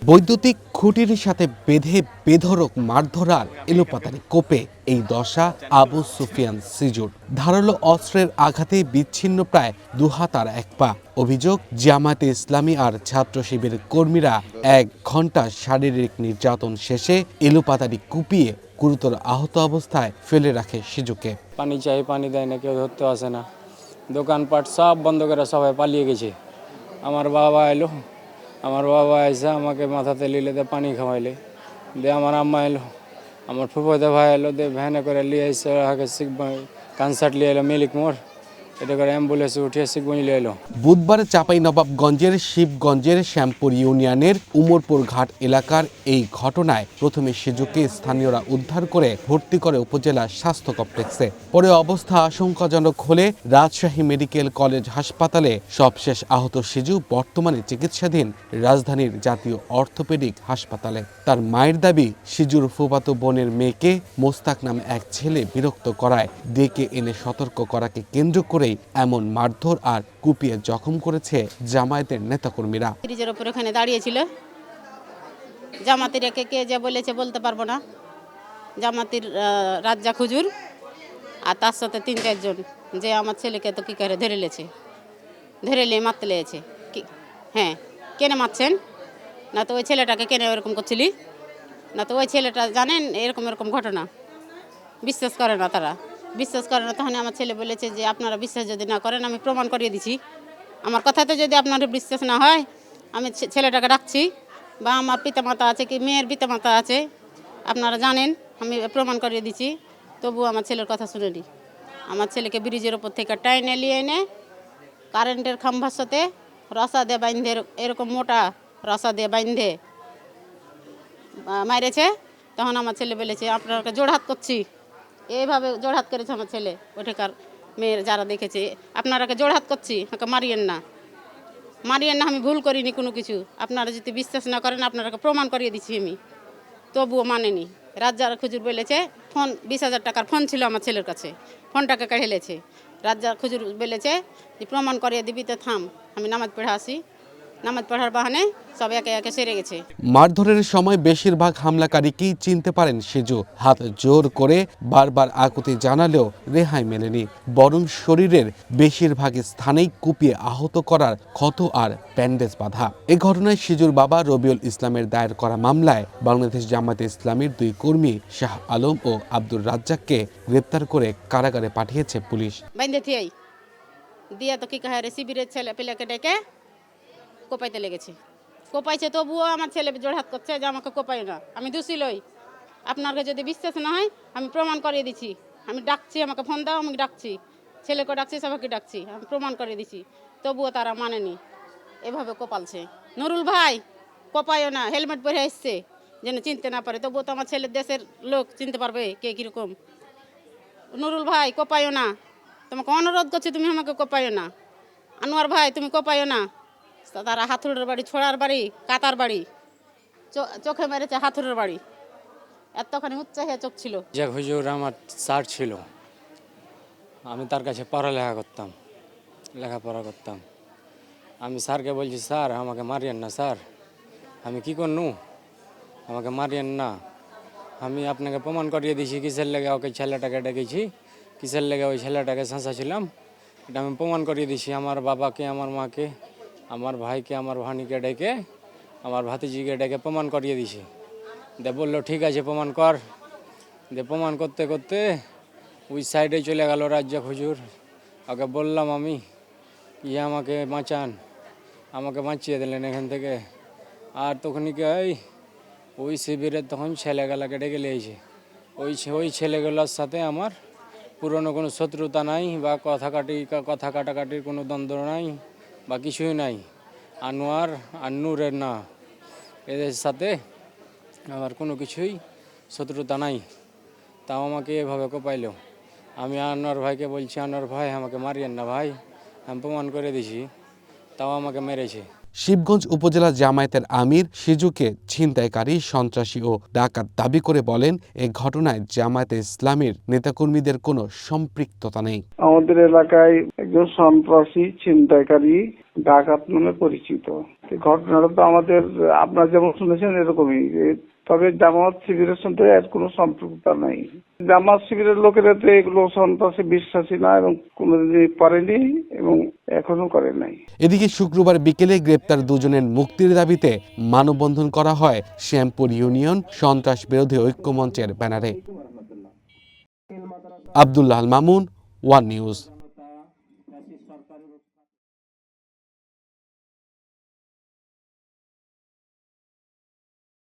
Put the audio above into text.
বৈদ্যুতিক খুঁটির সাথে বেঁধে বেধড়ক মারধরার এলোপাতাড়ি কোপে এই দশা আবু সুফিয়ান সিজুর। ধারালো অস্ত্রের আঘাতে বিচ্ছিন্ন প্রায় দুহাত আর এক পা। অভিযোগ, জামায়াতে ইসলামী আর ছাত্র শিবিরের কর্মীরা 1 ঘন্টা শারীরিক নির্যাতন শেষে এলোপাতাড়ি কুপিয়ে গুরুতর আহত অবস্থায় ফেলে রাখে সিজুকে। পানি চাই, পানি দেয় না, কেউ ধরতে আসে না। দোকানপাট সব বন্ধ করে সবাই পালিয়ে গেছে। আমার বাবা এলো, আমার বাবা এসে আমাকে মাথাতে লিলে দিয়ে পানি খাওয়াইলে। দিয়ে আমার আম্মা এলো, আমার ফুফাতো ভাই এলো, দিয়ে ভ্যানে করে নিয়ে এসে কনসার্ট নিয়ে এলো মিলিক মোড়। এটা করে অ্যাম্বুলেন্সে উঠিয়ে শিখবঞ্জ নিয়ে এলো। বুধবার চাঁপাইনবাবগঞ্জের শিবগঞ্জের শ্যামপুর ইউনিয়নের উমরপুর ঘাট এলাকার এই ঘটনায় প্রথমে সিজুকে স্থানীয়রা উদ্ধার করে ভর্তি করে উপজেলা স্বাস্থ্য কমপ্লেক্সে। পরে অবস্থা আশঙ্কাজনক হলে রাজশাহী মেডিকেল কলেজ হাসপাতালে সবশেষ আহত সিজু বর্তমানে চিকিৎসাধীন রাজধানীর জাতীয় অর্থোপেডিক হাসপাতালে। তার মায়ের দাবি, সিজুর ফুফাতো বোনের মেয়েকে মোস্তাক নামে এক ছেলে বিরক্ত করায় ডেকে এনে সতর্ক করাকে কেন্দ্র করেই এমন মারধর আর কুপিয়ে জখম করেছে জামায়াতের নেতাকর্মীরা। ব্রিজের উপর ওখানে দাঁড়িয়েছিল। জামাতের কে যে বলেছে বলতে পারবো না। জামাতির রাজ্জাক হুজুর আর তার সাথে 3-4 জন, যে আমার ছেলেকে তো কি করে ধরে লেছে, ধরে নিয়ে মারতে লেগেছে। হ্যাঁ, কেন মারছেন? না তো ওই ছেলেটাকে কেন এরকম করছিলি? না তো ওই ছেলেটা জানেন এরকম এরকম ঘটনা। বিশ্বাস করে না তারা, বিশ্বাস করে না। তখন আমার ছেলে বলেছে যে আপনারা বিশ্বাস যদি না করেন আমি প্রমাণ করিয়ে দিচ্ছি। আমার কথাতে যদি আপনাদের বিশ্বাস না হয় আমি ছেলেটাকে ডাকছি, বা আমার পিতামাতা আছে, কি মেয়ের পিতামাতা আছে, আপনারা জানেন, আমি প্রমাণ করিয়ে দিচ্ছি। তবুও আমার ছেলের কথা শুনেনি। আমার ছেলেকে ব্রিজের ওপর থেকে টাইনে নিয়ে এনে কারেন্টের খাম্বার সাথে রসা দিয়ে বাইন্ধে, এরকম মোটা রসা দিয়ে বাইন্ধে মারেছে। তখন আমার ছেলে বলেছে আপনাকে জোড়হাত করছি। এইভাবে জোড়হাত করেছে আমার ছেলে। ওঠেকার মেয়ের যারা দেখেছে, আপনারাকে জোড়হাত করছি, আমাকে মারিয়েন না, মারিয়েন না, আমি ভুল করিনি কোনো কিছু। আপনারা যদি বিশ্বাস না করেন আপনারাকে প্রমাণ করিয়ে দিচ্ছি আমি। তবুও মানেনি। রাজ্জাক হুজুর বলেছে ফোন 20,000 টাকার ফোন ছিল আমার ছেলের কাছে, ফোনটাকে কেড়ে লেছে। রাজ্জাক হুজুর বলেছে যে প্রমাণ করিয়ে দিবি তো থাম, আমি নামাজ পড়ে আসি। নামাজ পড়ার বাহানে সব একে একে সেরে গেছে। মারধরের সময় বেশিরভাগ হামলাকারীকেই চিনতে পারেন সিজু। হাত জোর করে বারবার আকুতি জানালেও রেহাই মেলেনি, বরং শরীরের বেশিরভাগ স্থানেই কুপিয়ে আহত করার ক্ষত আর ব্যান্ডেজ বাঁধা। এ ঘটনায় সিজুর বাবা রবিউল ইসলামের দায়ের করা মামলায় বাংলাদেশ জামায়াতে ইসলামীর 2 কর্মী শাহ আলম ও আব্দুর রাজ্জাককে গ্রেপ্তার করে কারাগারে পাঠিয়েছে পুলিশ। বাইন্দে থিয়াই দিয়ে তো কি কাহারে শিবিরের ছেলে পেলেকে ডেকে কোপাইতে লেগেছে। কোপাইছে, তবুও আমার ছেলে জোড়হাত করছে যে আমাকে কোপাই না, আমি দোষী লই। আপনাকে যদি বিশ্বাস না হয় আমি প্রমাণ করিয়ে দিচ্ছি। আমি ডাকছি, আমাকে ফোন দাও, আমি ডাকছি, ছেলেকে ডাকছি, সবাইকে ডাকছি, আমি প্রমাণ করিয়ে দিচ্ছি। তবুও তারা মানেনি, এভাবে কোপালছে। নুরুল ভাই কোপায়ও না, হেলমেট পরে এসছে যেন চিনতে না পারে। তবুও তো আমার ছেলের দেশের লোক চিনতে পারবে কে কীরকম। নুরুল ভাই কোপায়ও না, তোমাকে অনুরোধ করছি তুমি আমাকে কোপায়ও না। আনোয়ার ভাই তুমি কোপায়ও না। তারা হাতুড়ের বাড়ি, ছোড়ার বাড়ি, কাতার বাড়ি, চোখে মেরেছে হাতুড়ের বাড়ি। এতখানি উচ্চাহে চোখ ছিল। যে হুজুর আমার স্যার ছিল, আমি তার কাছে পড়ালেখা করতাম, লেখাপড়া করতাম। আমি স্যারকে বলছি স্যার আমাকে মারিয়েন না স্যার, আমি কি করনু, আমাকে মারিয়েন না। আমি আপনাকে প্রমাণ করিয়ে দিয়েছি কিসের লেগে ওকে ছেলেটাকে ডেকেছি, কিসের লেগে ওই ছেলেটাকে শাসাছিলাম, এটা আমি প্রমাণ করিয়ে দিয়েছি। আমার বাবাকে, আমার মাকে, আমার ভাইকে, আমার ভানিকে ডেকে, আমার ভাতিজিকে ডেকে প্রমাণ করিয়ে দিয়েছি। দে বললো ঠিক আছে প্রমাণ কর। দে প্রমাণ করতে করতে ওই সাইডে চলে গেল রাজ্জাক হুজুর। ওকে বললাম আমি আমাকে বাঁচান, আমাকে বাঁচিয়ে দিলেন এখান থেকে। আর তখনই কি ওই শিবিরের তখন ছেলেগুলাকে ডেকে লিয়েছে। ওই ছেলেগুলোর সাথে আমার পুরনো কোনো শত্রুতা নাই, বা কথা কাটাকাটির কোনো দ্বন্দ্ব নাই, বা কিছুই নাই। আনোয়ার আর নূরের না, এদের সাথে আমার কোনো কিছুই শত্রুতা নাই। তাও আমাকে এভাবে কোপাইল। আমি আনোয়ার ভাইকে বলছি আনোয়ার ভাই আমাকে মারিয়েন না ভাই, আমি প্রমাণ করে দিছি, তাও আমাকে মেরেছে। শিবগঞ্জ উপজেলা জামায়াতের আমির সিজুকে ছিনতাইকারী, সন্ত্রাসী ও ডাকাত দাবি করে বলেন, এ ঘটনায় জামায়াতে ইসলামীর নেতাকর্মীদের কোনো সম্পৃক্ততা নেই। আমাদের এলাকায় একজন সন্ত্রাসী, ছিনতাইকারী, ডাকাত নামে পরিচিত। ঘটনাটা তো আমাদের আপনারা যেমন শুনেছেন এরকমই, তবে জামাত শিবিরের সঙ্গে এর কোনো সম্পৃক্ততা নাই। জামাত শিবিরের লোকেরা তো এগুলো সন্ত্রাসী বিশ্বাসী না এবং কোনোদিনই করেনি এবং এখনো করে নাই। এদিকে শুক্রবার বিকেলে গ্রেপ্তার দুজনের মুক্তির দাবিতে মানববন্ধন করা হয় শ্যামপুর ইউনিয়ন সন্ত্রাস বিরোধী ঐক্য মঞ্চের ব্যানারে। Abdullah Al Mamun, one news.